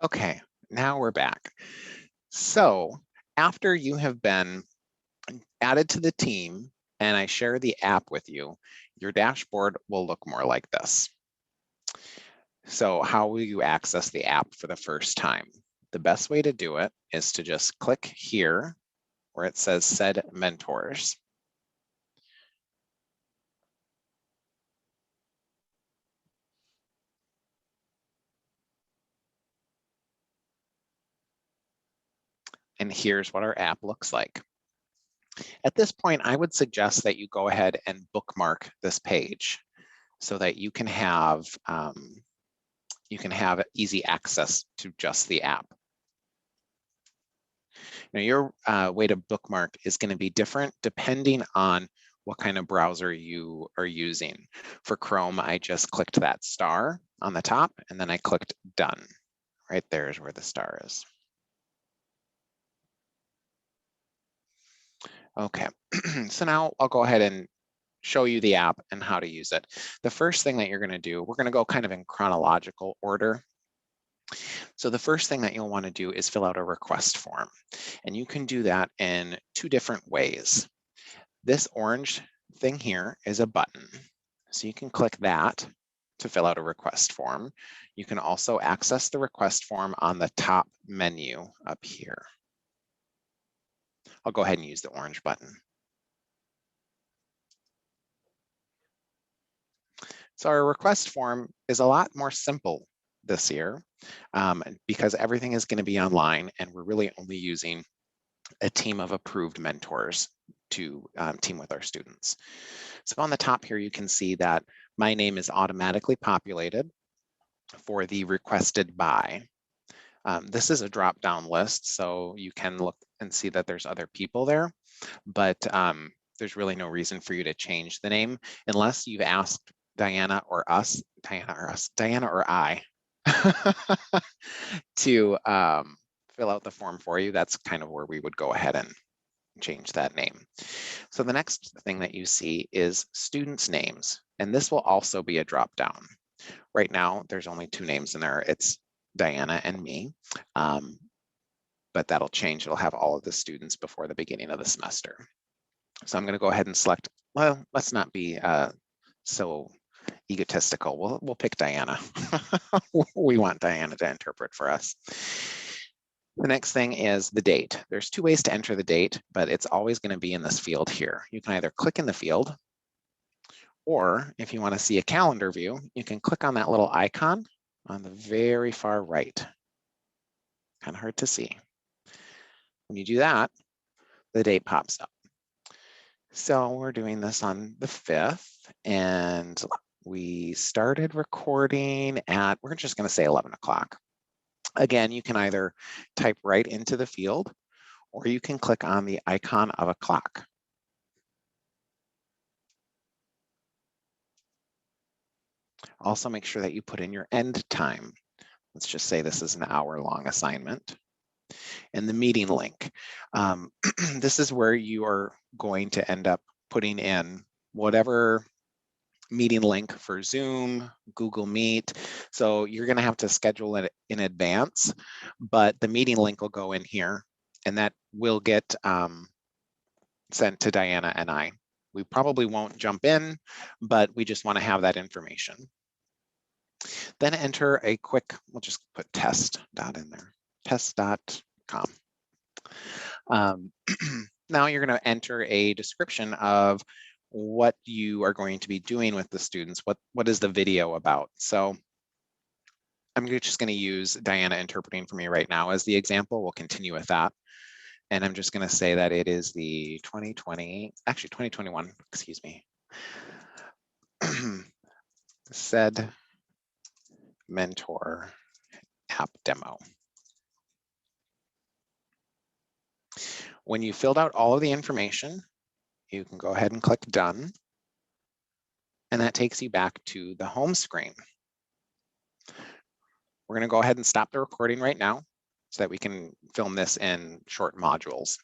Okay, now we're back. So after you have been added to the team and I share the app with you, your dashboard will look more like this. So how will you access the app for the first time? The best way to do it is to just click here where it says Said Mentors. And here's what our app looks like. At this point, I would suggest that you go ahead and bookmark this page so that you can have easy access to just the app. Now, your way to bookmark is going to be different depending on what kind of browser you are using. For Chrome, I just clicked that star on the top, and then I clicked Done. Right there is where the star is. Okay, so now I'll go ahead and show you the app and how to use it. The first thing that you're going to do, we're going to go kind of in chronological order. So the first thing that you'll want to do is fill out a request form. And you can do that in two different ways. This orange thing here is a button. So you can click that to fill out a request form. You can also access the request form on the top menu up here. I'll go ahead and use the orange button. So our request form is a lot more simple this year because everything is going to be online and we're really only using a team of approved mentors to team with our students. So on the top here, you can see that my name is automatically populated for the requested by. This is a drop-down list, so you can look and see that there's other people there, but there's really no reason for you to change the name unless you've asked Diana or I to fill out the form for you. That's kind of where we would go ahead and change that name. So the next thing that you see is students' names, and this will also be a drop down. Right now, there's only two names in there. It's Diana and me, but that'll change. It'll have all of the students before the beginning of the semester. So I'm going to go ahead and select, well, let's not be so egotistical. We'll pick Diana. We want Diana to interpret for us. The next thing is the date. There's two ways to enter the date, but it's always going to be in this field here. You can either click in the field, or if you want to see a calendar view, you can click on that little icon on the very far right. Kind of hard to see. When you do that, the date pops up. So we're doing this on the 5th, and we started recording at, we're just going to say 11 o'clock. Again, you can either type right into the field, or you can click on the icon of a clock. Also, make sure that you put in your end time. Let's just say this is an hour-long assignment. And the meeting link. This is where you are going to end up putting in whatever meeting link for Zoom, Google Meet. So you're going to have to schedule it in advance, but the meeting link will go in here, and that will get sent to Diana and I. We probably won't jump in, but we just want to have that information. Then enter a quick, we'll just put test dot in there, test.com. Now you're going to enter a description of what you are going to be doing with the students. What is the video about? So I'm just going to use Diana interpreting for me right now as the example. We'll continue with that. And I'm just going to say that it is the 2021, excuse me, Said Mentor app demo. When you filled out all of the information, you can go ahead and click Done. And that takes you back to the home screen. We're going to go ahead and stop the recording right now so that we can film this in short modules.